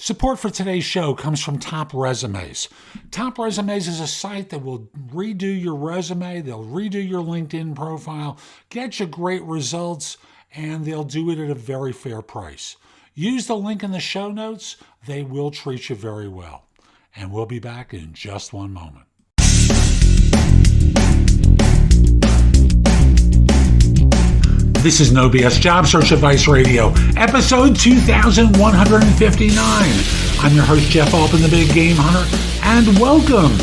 Support for today's show comes from Top Resumes. Top Resumes is a site that will redo your resume, they'll redo your LinkedIn profile, get you great results, and they'll do it at a very fair price. Use the link in the show notes. They will treat you very well. And we'll be back in just one moment. This is No BS Job Search Advice Radio, episode 2159. I'm your host, Jeff Altman, the Big Game Hunter, and welcome.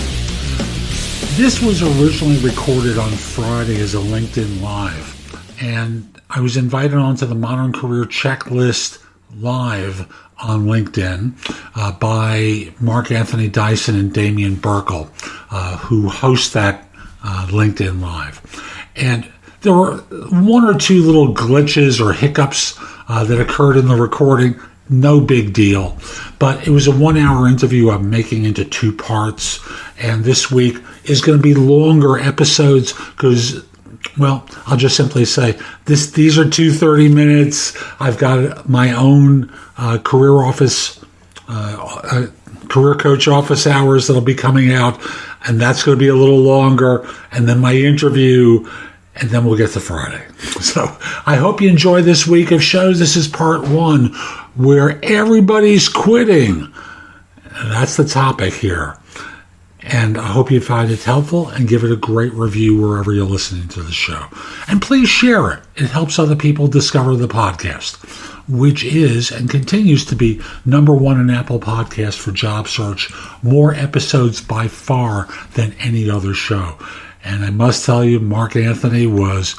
This was originally recorded on Friday as a LinkedIn Live, and I was invited onto the Modern Career Checklist Live on LinkedIn by Mark Anthony Dyson and Damian Burkle, who host that LinkedIn Live. And there were one or two little glitches or hiccups that occurred in the recording. No big deal. But it was a 1-hour interview I'm making into 2 parts. And this week is going to be longer episodes because, well, I'll just simply say these are 30 minutes. I've got my own career coach office hours that'll be coming out. And that's going to be a little longer. And then my interview, and then we'll get to Friday. So I hope you enjoy this week of shows. This is part 1, where everybody's quitting. And that's the topic here. And I hope you find it helpful and give it a great review wherever you're listening to the show. And please share it. It helps other people discover the podcast, which is and continues to be #1 in Apple Podcasts for job search. More episodes by far than any other show. And I must tell you, Mark Anthony was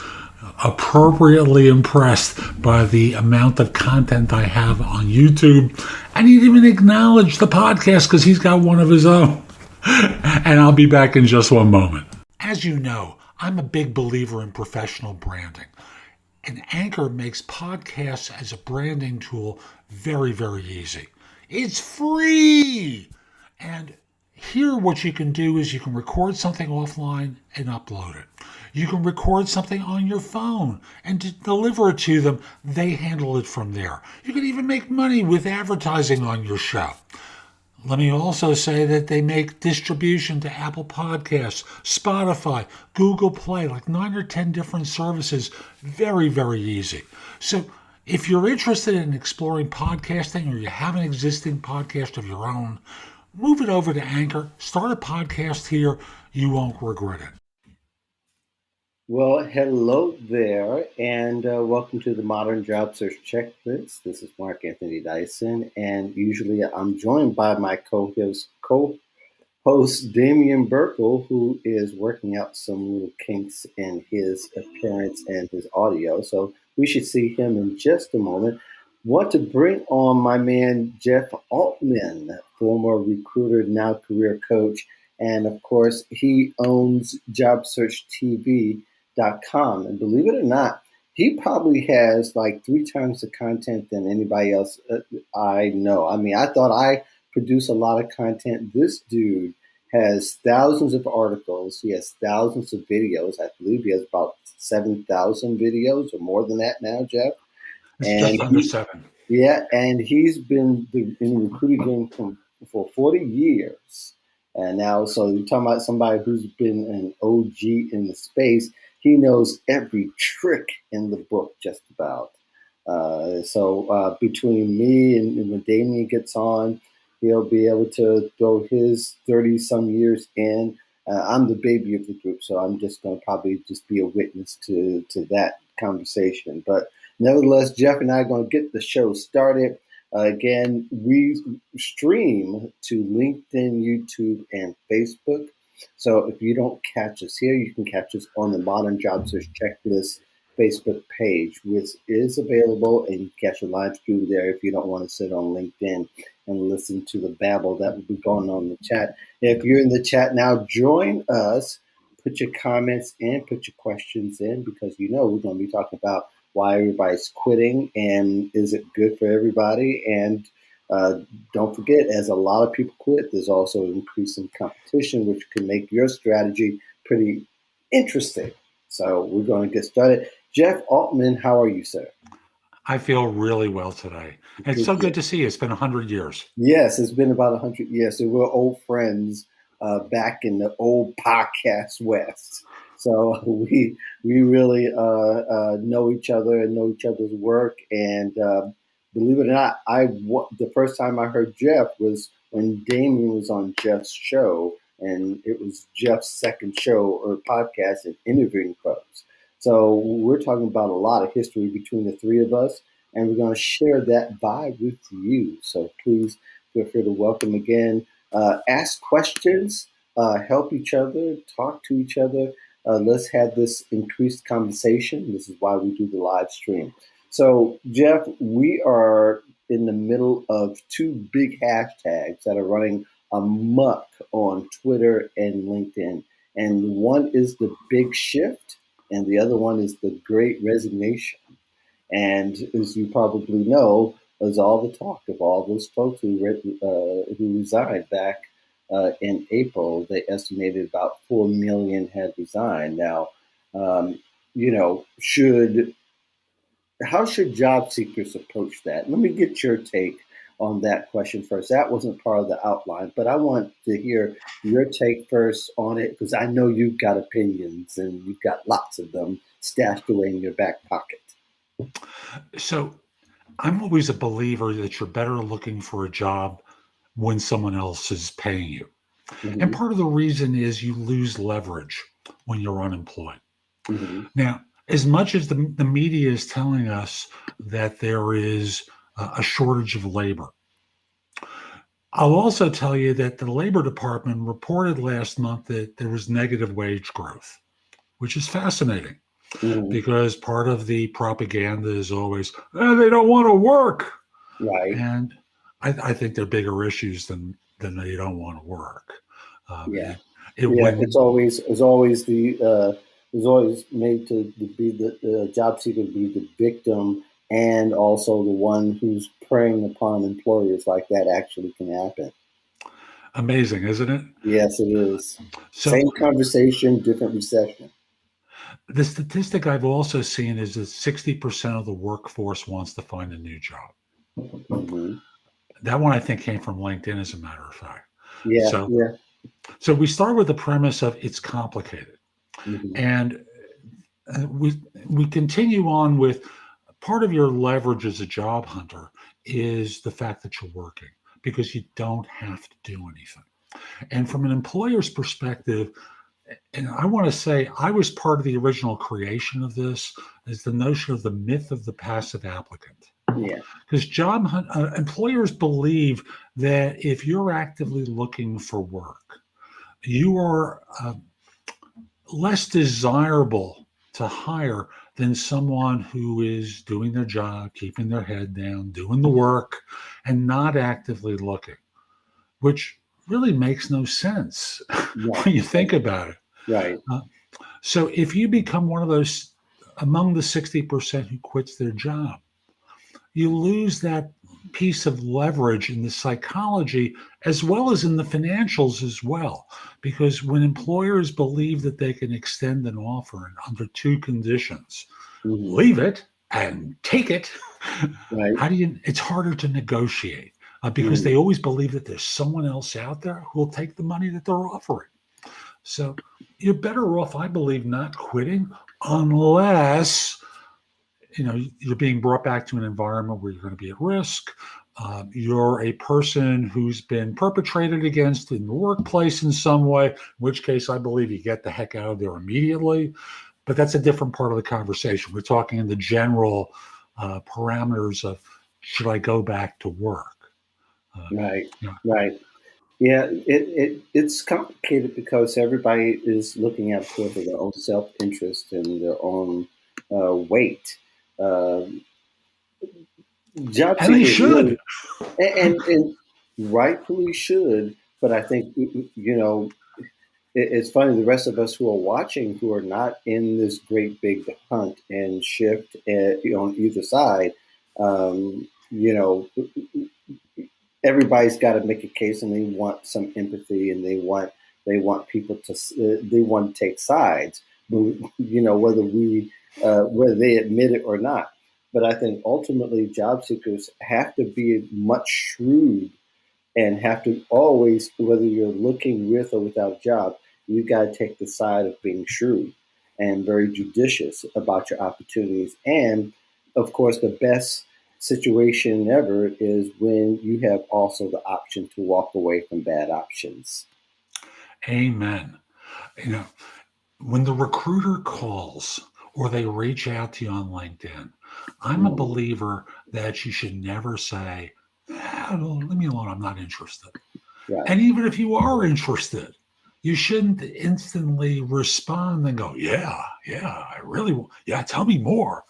appropriately impressed by the amount of content I have on YouTube. And he didn't even acknowledge the podcast because he's got one of his own. And I'll be back in just one moment. As you know, I'm a big believer in professional branding. And Anchor makes podcasts as a branding tool very, very easy. It's free! And here, what you can do is you can record something offline and upload it. You can record something on your phone and deliver it to them. They handle it from there. You can even make money with advertising on your show. Let me also say that they make distribution to Apple Podcasts, Spotify, Google Play, like 9 or 10 different services. Very, very easy. So if you're interested in exploring podcasting or you have an existing podcast of your own, move it over to Anchor, start a podcast here. You won't regret it. Well, hello there, and welcome to the Modern Job Search Checklist. This is Mark Anthony Dyson, and usually I'm joined by my co-host Damian Burkle, who is working out some little kinks in his appearance and his audio. So we should see him in just a moment. Want to bring on my man, Jeff Altman, former recruiter, now career coach. And of course, he owns JobSearchTV.com. And believe it or not, he probably has like 3 times the content than anybody else I know. I mean, I thought I produce a lot of content. This dude has thousands of articles. He has thousands of videos. I believe he has about 7,000 videos or more than that now, Jeff. It's just under 7. Yeah, and he's been in the recruiting game for 40 years. And now, so you're talking about somebody who's been an OG in the space. He knows every trick in the book, just about. So between me and when Damian gets on, he'll be able to throw his 30-some years in. I'm the baby of the group, so I'm just going to probably just be a witness to that conversation. But nevertheless, Jeff and I are going to get the show started. Again, we stream to LinkedIn, YouTube, and Facebook. So if you don't catch us here, you can catch us on the Modern Job Search Checklist Facebook page, which is available, and you can catch a live stream there if you don't want to sit on LinkedIn and listen to the babble that will be going on in the chat. If you're in the chat now, join us. Put your comments in, put your questions in, because we're going to be talking about why everybody's quitting and is it good for everybody. And don't forget, as a lot of people quit, there's also increasing competition, which can make your strategy pretty interesting. So we're going to get started. Jeff Altman, how are you, sir? I feel really well today. It's so good to see you. It's been 100 years. Yes, it's been about 100 years. So we're old friends back in the old podcast West. So we really know each other and know each other's work. And believe it or not, the first time I heard Jeff was when Damien was on Jeff's show, and it was Jeff's second show or podcast and interviewing folks. So we're talking about a lot of history between the three of us, and we're going to share that vibe with you. So please feel free to welcome again. Ask questions, help each other, talk to each other. Let's have this increased conversation. This is why we do the live stream. So, Jeff, we are in the middle of two big hashtags that are running amok on Twitter and LinkedIn. And one is the big shift, and the other one is the great resignation. And as you probably know, there's all the talk of all those folks who resigned back in April. They estimated about 4 million had resigned. Now, um, should how should job seekers approach that? Let me get your take on that question first. That wasn't part of the outline, but I want to hear your take first on it because I know you've got opinions and you've got lots of them stashed away in your back pocket. So I'm always a believer that you're better looking for a job when someone else is paying you. And Mm-hmm. part of the reason is you lose leverage when you're unemployed. Mm-hmm. Now, as much as the media is telling us that there is a shortage of labor, I'll also tell you that the Labor Department reported last month that there was negative wage growth, which is fascinating Mm-hmm. because part of the propaganda is always, they don't want to work. Right. And I think there are bigger issues than they don't want to work. Yeah. It Yeah. when It's always made to be the job seeker be the victim and also the one who's preying upon employers like that actually can happen. Amazing, isn't it? Yes, it is. So Same conversation, different recession. the statistic I've also seen is that 60% of the workforce wants to find a new job. Hmm. That one I think came from LinkedIn, as a matter of fact. Yeah. So Yeah. so we start with the premise of it's complicated, Hmm. and we continue on with part of your leverage as a job hunter is the fact that you're working because you don't have to do anything. And from an employer's perspective, and I want to say I was part of the original creation of this, is the notion of the myth of the passive applicant. Yeah. Because employers believe that if you're actively looking for work, you are less desirable to hire than someone who is doing their job, keeping their head down, doing the work, and not actively looking, which really makes no sense Right. when you think about it. Right. Uh, so if you become one of those among the 60% who quits their job, you lose that piece of leverage in the psychology as well as in the financials as well. Because when employers believe that they can extend an offer under two conditions, Hmm. leave it and take it, Right. it's harder to negotiate because Mm. they always believe that there's someone else out there who will take the money that they're offering. So you're better off, I believe, not quitting unless you're being brought back to an environment where you're going to be at risk. You're a person who's been perpetrated against in the workplace in some way, in which case I believe you get the heck out of there immediately. But that's a different part of the conversation. We're talking in the general parameters of should I go back to work? Right. You know, Right. Yeah, it's complicated because everybody is looking out for their own self interest and their own weight. Um, Job and they seekers should. really, and rightfully should, but I think it's funny. The rest of us who are watching, who are not in this great big hunt and shift on either side, you know, everybody's got to make a case, and they want some empathy, and they want people to they want to take sides, whether they admit it or not. But I think ultimately job seekers have to be much shrewd and have to always, whether you're looking with or without a job, you got to take the side of being shrewd and very judicious about your opportunities. And of course, the best situation ever is when you have also the option to walk away from bad options. Amen. You know, when the recruiter calls or they reach out to you on LinkedIn, I'm a believer that you should never say, leave me alone, I'm not interested. Right. And even if you are interested, you shouldn't instantly respond and go, yeah, I really, yeah, tell me more.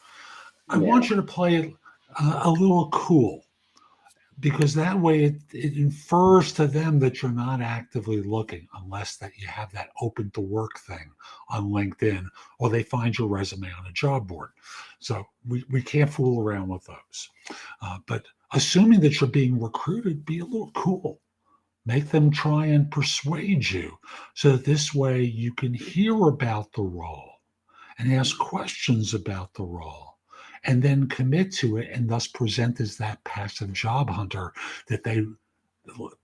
I want you to play it a little cool, because that way it infers to them that you're not actively looking, unless that you have that open to work thing on LinkedIn or they find your resume on a job board. So we can't fool around with those. But assuming that you're being recruited, be a little cool. Make them try and persuade you, so that this way you can hear about the role and ask questions about the role and then commit to it, and thus present as that passive job hunter that they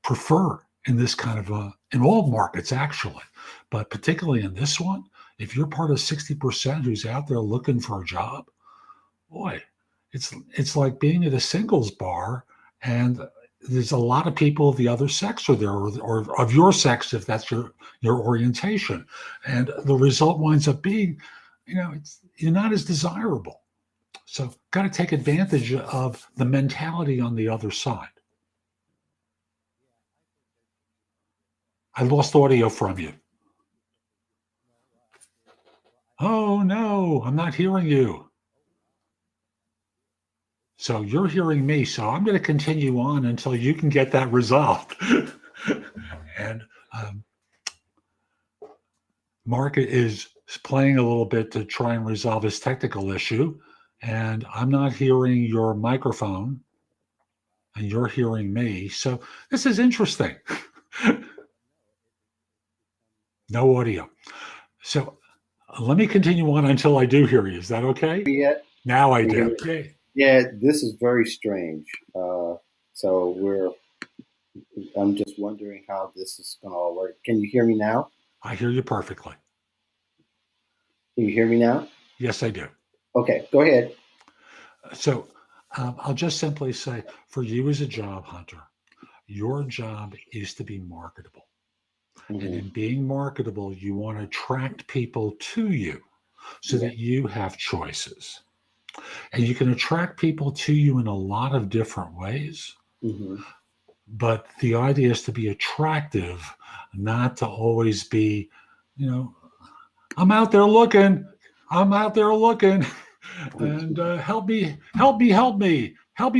prefer in this kind of in all markets actually, but particularly in this one. If you're part of 60% who's out there looking for a job, boy, it's like being at a singles bar, and there's a lot of people of the other sex are there, or of your sex, if that's your orientation, and the result winds up being, you're not as desirable. So, got to take advantage of the mentality on the other side. I lost audio from you. Oh no, I'm not hearing you. So you're hearing me. So I'm going to continue on until you can get that resolved. And Mark is playing a little bit to try and resolve his technical issue. And I'm not hearing your microphone, and you're hearing me. So this is interesting. No audio. So let me continue on until I do hear you. Is that okay? Yet? Now I do. Yeah, this is very strange. So I'm just wondering how this is going to all work. Can you hear me now? I hear you perfectly. Can you hear me now? Yes, I do. Okay, go ahead. So I'll just simply say, for you as a job hunter, your job is to be marketable. Mm-hmm. And in being marketable, you want to attract people to you so that you have choices. And you can attract people to you in a lot of different ways. Mm-hmm. But the idea is to be attractive, not to always be, I'm out there looking, and help me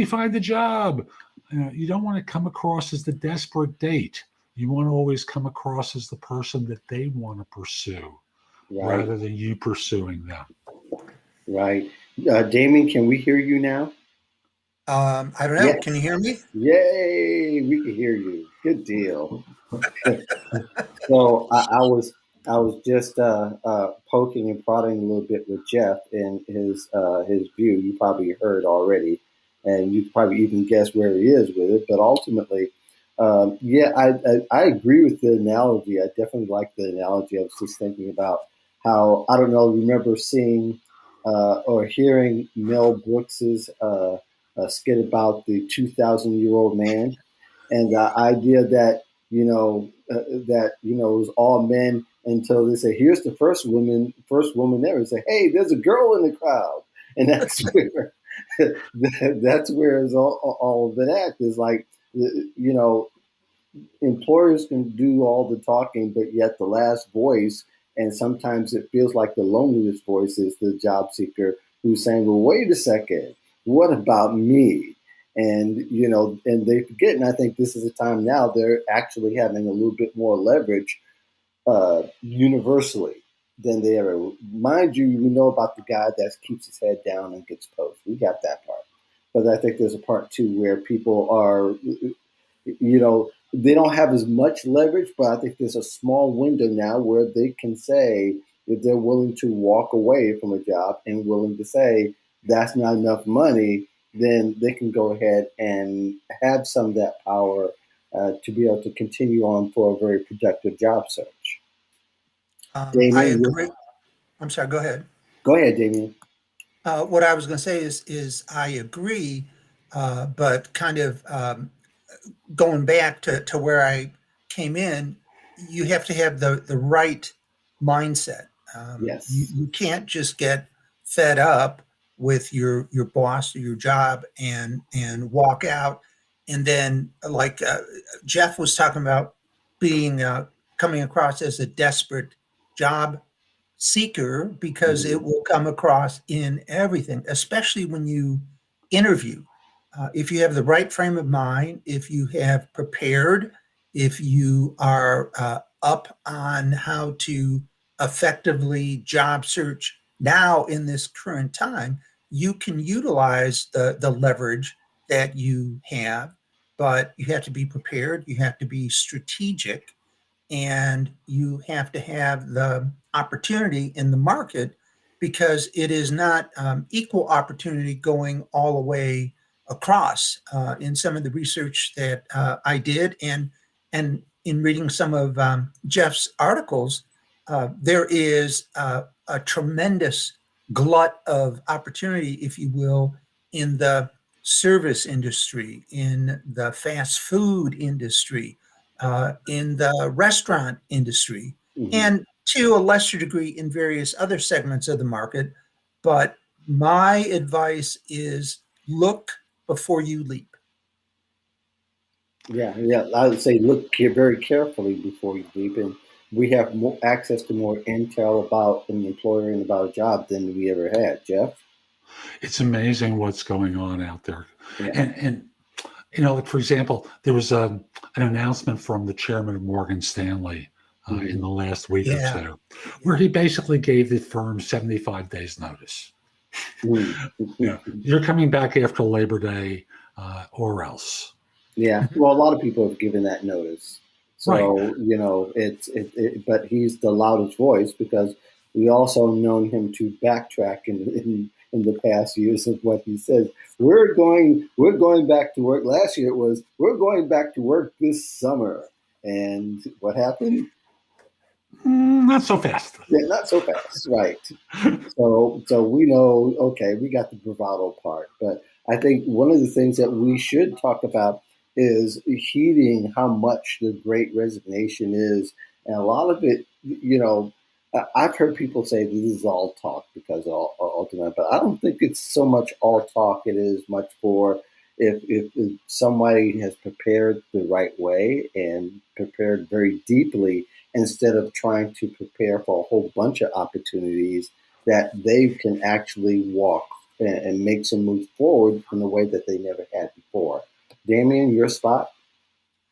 find the job. You don't want to come across as the desperate date. You want to always come across as the person that they want to pursue, rather than you pursuing them. Right. Damien, can we hear you now? I don't know. Yeah. Can you hear me? Yay! We can hear you. Good deal. So I was just poking and prodding a little bit with Jeff in his view. You probably heard already, and you probably even guessed where he is with it. But ultimately, I agree with the analogy. I definitely like the analogy. I was just thinking about how, I don't know, remember seeing or hearing Mel Brooks's skit about the 2,000-year-old man, and the idea that it was all men until they say, "Here's the first woman there," and say, "Hey, there's a girl in the crowd," and that's where that's where it's all of it at. Is like, employers can do all the talking, but yet the last voice, and sometimes it feels like the loneliest voice, is the job seeker who's saying, "Well, wait a second. What about me?" And, and they forget. And I think this is a time now they're actually having a little bit more leverage universally than they ever. Mind you, we know about the guy that keeps his head down and gets post. We got that part. But I think there's a part too where people are, they don't have as much leverage, but I think there's a small window now where they can say, if they're willing to walk away from a job and willing to say, that's not enough money, then they can go ahead and have some of that power to be able to continue on for a very productive job search. I Damien, agree. I'm sorry. Go ahead. go ahead, Damien. What I was going to say is I agree, but kind of going back to where I came in, you have to have the right mindset. Yes. You can't just get fed up with your boss or your job and walk out, and then like Jeff was talking about being coming across as a desperate job seeker, because it Mhm. will come across in everything, especially when you interview. If you have the right frame of mind, if you have prepared, if you are up on how to effectively job search now in this current time, you can utilize the leverage that you have, but you have to be prepared, you have to be strategic, and you have to have the opportunity in the market, because it is not equal opportunity going all the way across. In some of the research that I did, and in reading some of Jeff's articles, there is a tremendous glut of opportunity, if you will, in the service industry, in the fast food industry, in the restaurant industry, Mhm. and to a lesser degree in various other segments of the market. But my advice is look before you leap. Yeah, yeah. I would say look very carefully before you leap, and we have more access to more intel about an employer and about a job than we ever had. Jeff. It's amazing what's going on out there. Yeah. And like for example, there was an announcement from the chairman of Morgan Stanley in Hmm. the last week or Yeah, so, where yeah, he basically gave the firm 75 days notice. Hmm. You're coming back after Labor Day or else. Yeah. mhm. Well, a lot of people have given that notice, Right. so but he's the loudest voice because we also known him to backtrack in the past years of what he says. We're going back to work. Last year it was we're going back to work this summer, and what happened? Not so fast. Yeah, not so fast, right? So we know, okay, we got the bravado part, but I think one of the things that we should talk about is heeding how much the Great Resignation is, and a lot of it, I've heard people say this is all talk because of Altman, but I don't think it's so much all talk. It is much for if somebody has prepared the right way and prepared very deeply instead of trying to prepare for a whole bunch of opportunities that they can actually walk and make some moves forward in a way that they never had before. Damien, your spot?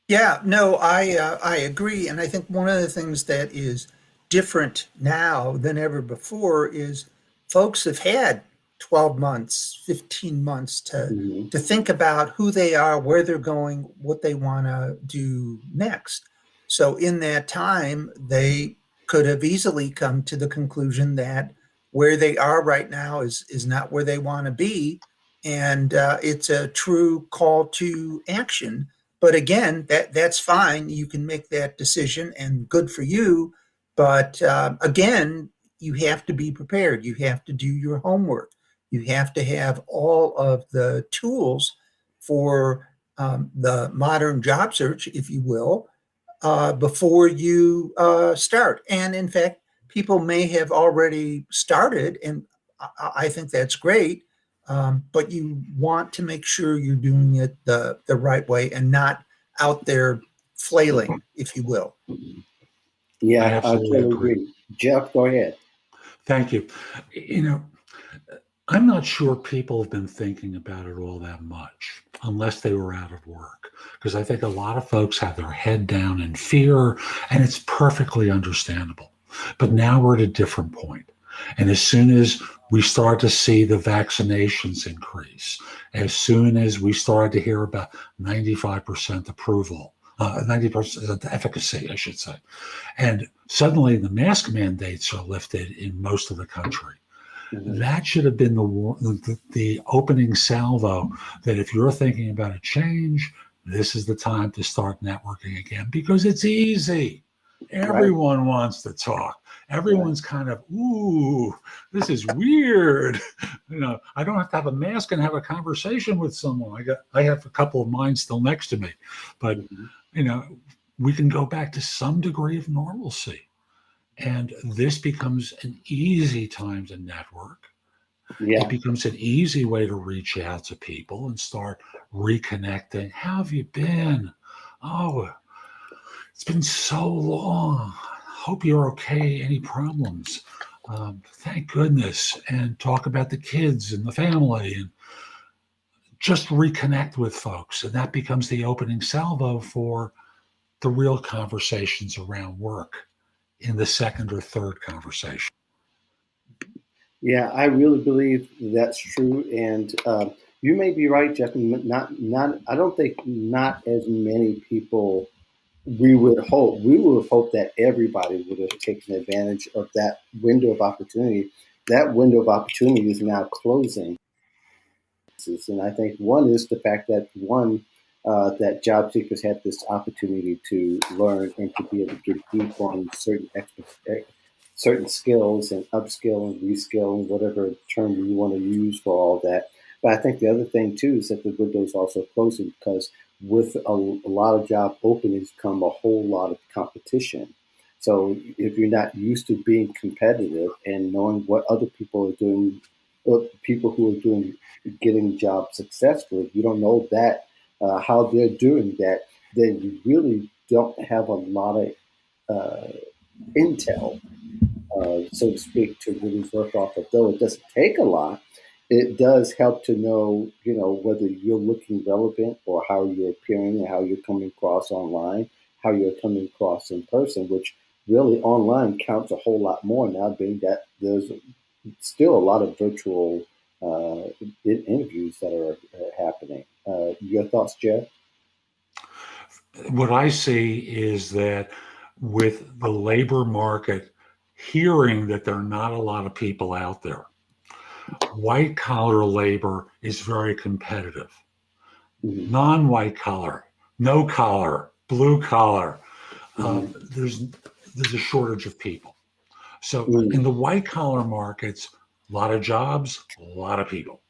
Yeah, no, I agree, and I think one of the things that is different now than ever before is folks have had 12 months, 15 months Hmm. to think about who they are, where they're going, what they want to do next. So in that time, they could have easily come to the conclusion that where they are right now is not where they want to be, and it's a true call to action. But again, that's fine. You can make that decision, and good for you. But again, you have to be prepared. You have to do your homework. You have to have all of the tools for the modern job search, if you will, before you start. And in fact, people may have already started, and I think that's great. But you want to make sure you're doing it the right way and not out there flailing, if you will. I Yeah, I absolutely totally agree. agree. Jeff, go ahead. Thank you. You know, I'm not sure people have been thinking about it all that much unless they were out of work. Because I think a lot of folks have their head down in fear, and it's perfectly understandable. But now we're at a different point. And as soon as we start to see the vaccinations increase, as soon as we start to hear about 95% approval, 90% efficacy, I should say, and suddenly the mask mandates are lifted in most of the country, That should have been the opening salvo, that if you're thinking about a change, this is the time to start networking again, because it's easy. Right. Everyone wants to talk. Right. Everyone's kind of, ooh, this is weird. I don't have to have a mask and have a conversation with someone. I have a couple of mine still next to me, but we can go back to some degree of normalcy. And this becomes an easy time to network. Yeah. It becomes an easy way to reach out to people and start reconnecting. How have you been? Oh, it's been so long. Hope you're okay. Any problems? Thank goodness. And talk about the kids and the family and just reconnect with folks. And that becomes the opening salvo for the real conversations around work in the second or third conversation. Yeah, I really believe that's true, and you may be right, Jeff. Not. I don't think not as many people. We would hope that everybody would have taken advantage of that window of opportunity. That window of opportunity is now closing, and I think one is the fact that that job seekers have this opportunity to learn and to be able to get deep on certain skills and upskill and reskill and whatever term you want to use for all that. But I think the other thing too is that the window is also closing because with a lot of job openings come a whole lot of competition. So if you're not used to being competitive and knowing what other people are doing, people who are doing getting jobs successfully, you don't know that how they're doing that, then you really don't have a lot of intel, so to speak, to really work off of. Though it doesn't take a lot, it does help to know, whether you're looking relevant or how you're appearing and how you're coming across online, how you're coming across in person, which really online counts a whole lot more now, being that there's still a lot of virtual interviews that are happening. Your thoughts, Jeff? What I see is that with the labor market hearing that there are not a lot of people out there, white collar labor is very competitive. Mm-hmm. Non-white collar, no collar, blue collar, there's a shortage of people. So in the white collar markets, a lot of jobs, a lot of people.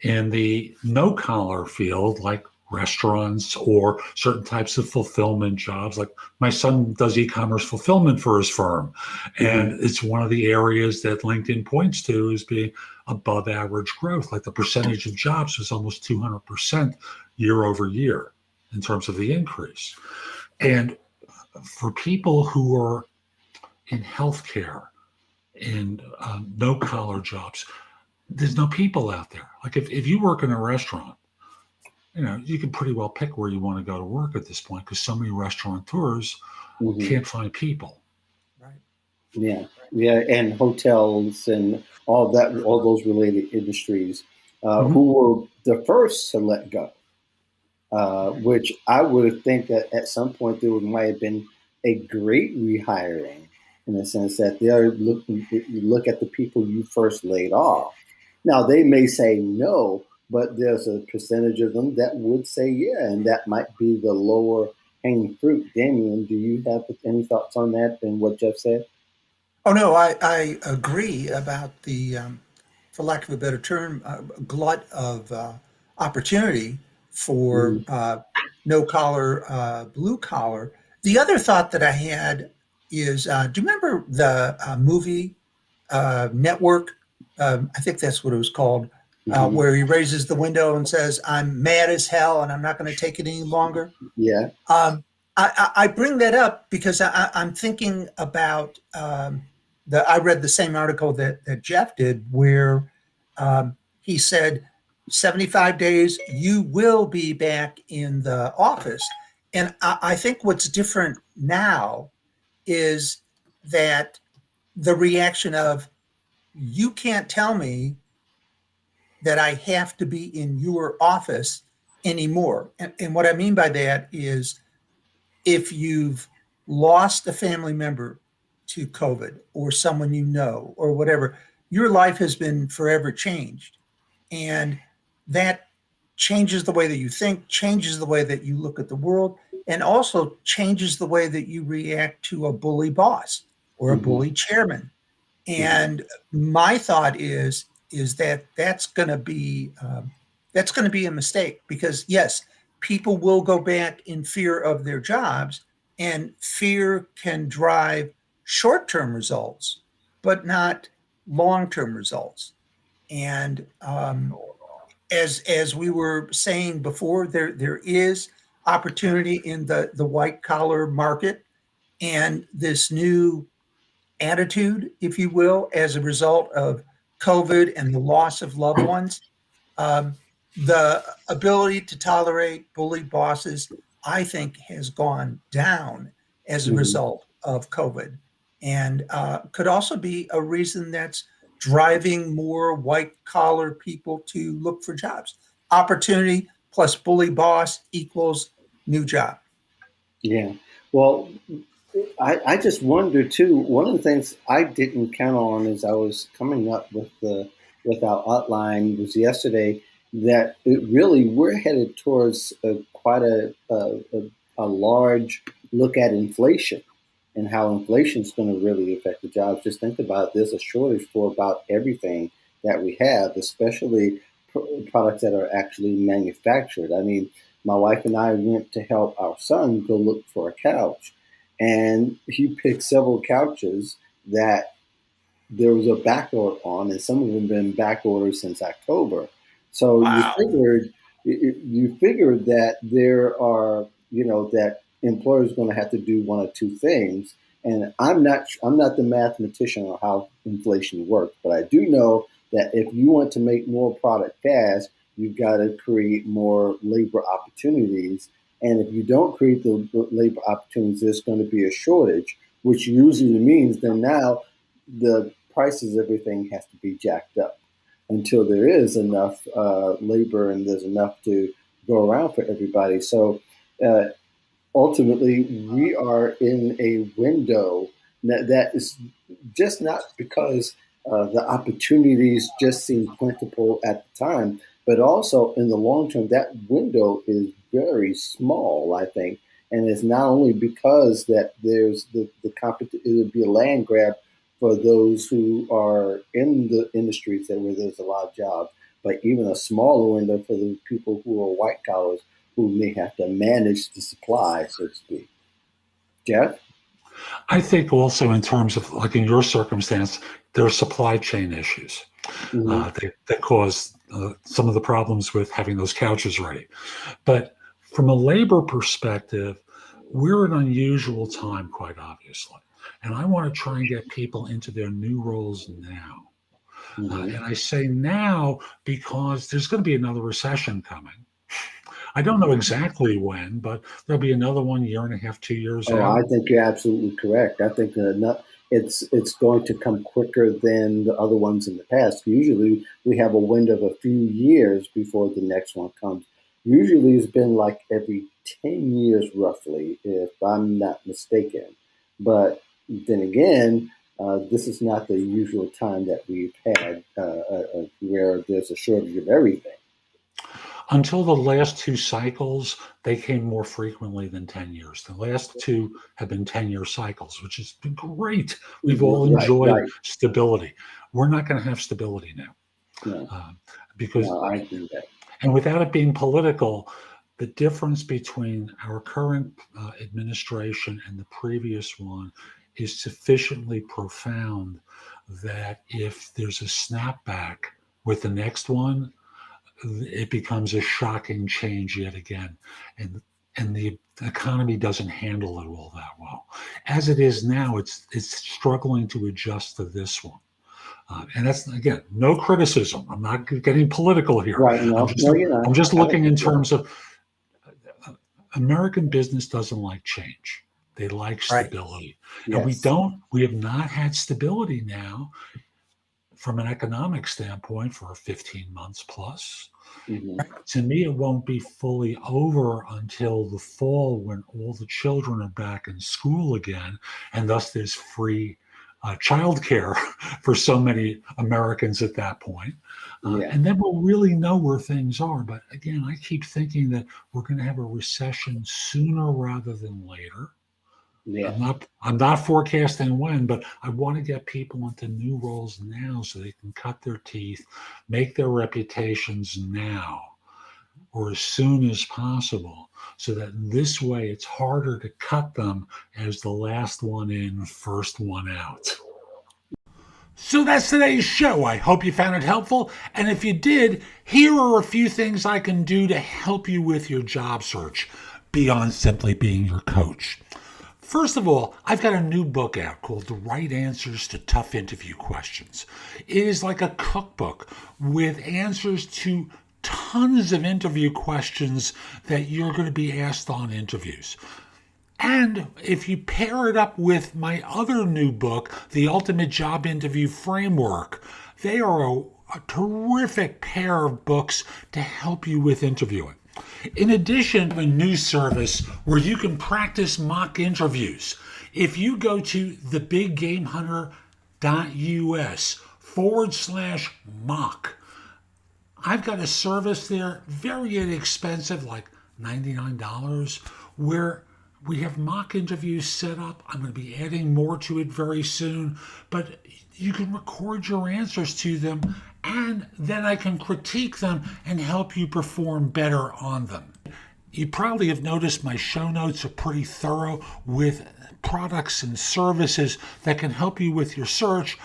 In the no collar field, like restaurants or certain types of fulfillment jobs, like my son does e-commerce fulfillment for his firm, and it's one of the areas that LinkedIn points to as being above average growth. Like the percentage of jobs was almost 200% year over year in terms of the increase. And for people who are in healthcare, in no collar jobs, there's no people out there. Like if you work in a restaurant, you can pretty well pick where you want to go to work at this point, because so many restaurateurs can't find people. Right. Yeah. And hotels and all those related industries, who were the first to let go, which I would think that at some point there might have been a great rehiring, in the sense that they're looking. You look at the people you first laid off. Now they may say no, but there's a percentage of them that would say yeah, and that might be the lower hanging fruit. Damien, do you have any thoughts on that and what Jeff said? Oh no, I agree about the, for lack of a better term, glut of opportunity for no collar, blue collar. The other thought that I had is, do you remember the movie Network? I think that's what it was called, where he raises the window and says, "I'm mad as hell, and I'm not going to take it any longer." Yeah. I bring that up because I'm thinking about I read the same article that Jeff did, where he said 75 days, you will be back in the office. And I think what's different now is that the reaction of, you can't tell me that I have to be in your office anymore. And what I mean by that is, if you've lost a family member to COVID or someone or whatever, your life has been forever changed. And that changes the way that you think, changes the way that you look at the world, and also changes the way that you react to a bully boss or a bully chairman. And my thought is that that's going to be a mistake, because yes, people will go back in fear of their jobs, and fear can drive short-term results, but not long-term results. And as we were saying before, there is opportunity in the white collar market, and this new attitude, if you will, as a result of COVID and the loss of loved ones. Um, the ability to tolerate bully bosses, I think, has gone down as a Mhm. result of COVID, and could also be a reason that's driving more white collar people to look for jobs. Opportunity plus bully boss equals new job. Yeah. Well, I just wonder too. One of the things I didn't count on as I was coming up with our outline was yesterday that it really we're headed towards quite a large look at inflation and how inflation is going to really affect the jobs. Just think about it. There's a shortage for about everything that we have, especially products that are actually manufactured. I mean, my wife and I went to help our son go look for a couch, and he picked several couches that there was a back order on, and some of them have been back ordered since October. So Wow. you figured that there are, that employers going to have to do one or two things. And I'm not the mathematician on how inflation works, but I do know that if you want to make more product fast, you've got to create more labor opportunities. And if you don't create the labor opportunities, there's going to be a shortage, which usually means then now the prices of everything has to be jacked up until there is enough labor and there's enough to go around for everybody. So uh, ultimately, we are in a window that is just not because the opportunities just seem plentiful at the time, but also in the long term, that window is very small, I think. And it's not only because that there's the competition, it would be a land grab for those who are in the industries that where there's a lot of jobs, but even a smaller window for the people who are white collars who may have to manage the supply, so to speak. Jeff? I think also in terms of, like in your circumstance, there are supply chain issues Mm-hmm. that cause some of the problems with having those couches ready. But from a labor perspective, we're in an unusual time, quite obviously. And I want to try and get people into their new roles now. Mm-hmm. And I say now because there's going to be another recession coming. I don't know exactly when, but there'll be another one year and a half, 2 years Oh, I out. think you're absolutely correct. I think it's going to come quicker than the other ones in the past. Usually, we have a window of a few years before the next one comes. Usually, it's been like every 10 years, roughly, if I'm not mistaken. But then again, this is not the usual time that we've had where there's a shortage of everything. Until the last two cycles, they came more frequently than 10 years. The last two have been 10-year cycles, which has been great. We've all Right, enjoyed right. stability. We're not going to have stability now No, uh, because, no, I agree with that. and without it being political, the difference between our current administration and the previous one is sufficiently profound that if there's a snapback with the next one, it becomes a shocking change yet again, and the economy doesn't handle it all that well. As it is now, it's struggling to adjust to this one, and that's again no criticism. I'm not getting political here. Right. I'm No, just no, you're not. I'm just I don't looking in think you are. terms of American business doesn't like change. They like Right. stability, and we Yes. don't. We have not had stability now from an economic standpoint for 15 months plus. Hmm. To me, it won't be fully over until the fall when all the children are back in school again, and thus there's free childcare for so many Americans at that point. Yeah. And then we'll really know where things are. But again, I keep thinking that we're going to have a recession sooner rather than later. Yeah. I'm not forecasting when, but I want to get people into new roles now so they can cut their teeth, make their reputations now or as soon as possible, so that this way it's harder to cut them as the last one in, first one out. So that's today's show. I hope you found it helpful. And if you did, here are a few things I can do to help you with your job search beyond simply being your coach. First of all, I've got a new book out called The Right Answers to Tough Interview Questions. It is like a cookbook with answers to tons of interview questions that you're going to be asked on interviews. And if you pair it up with my other new book, The Ultimate Job Interview Framework, they are a terrific pair of books to help you with interviewing. In addition, I have a new service where you can practice mock interviews. If you go to thebiggamehunter.us/mock, I've got a service there, very inexpensive, like $99, where we have mock interviews set up. I'm going to be adding more to it very soon, but you can record your answers to them, and then I can critique them and help you perform better on them. You probably have noticed my show notes are pretty thorough with products and services that can help you with your search.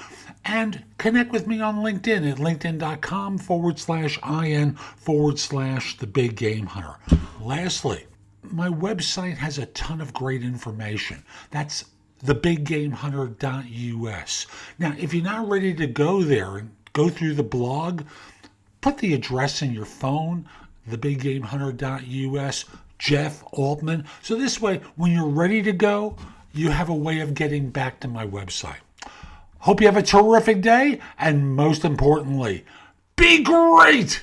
And connect with me on LinkedIn at linkedin.com/in/thebiggamehunter. Lastly, my website has a ton of great information. That's thebiggamehunter.us. Now, if you're not ready to go there and go through the blog, put the address in your phone, thebiggamehunter.us, Jeff Altman. So this way, when you're ready to go, you have a way of getting back to my website. Hope you have a terrific day, and most importantly, be great!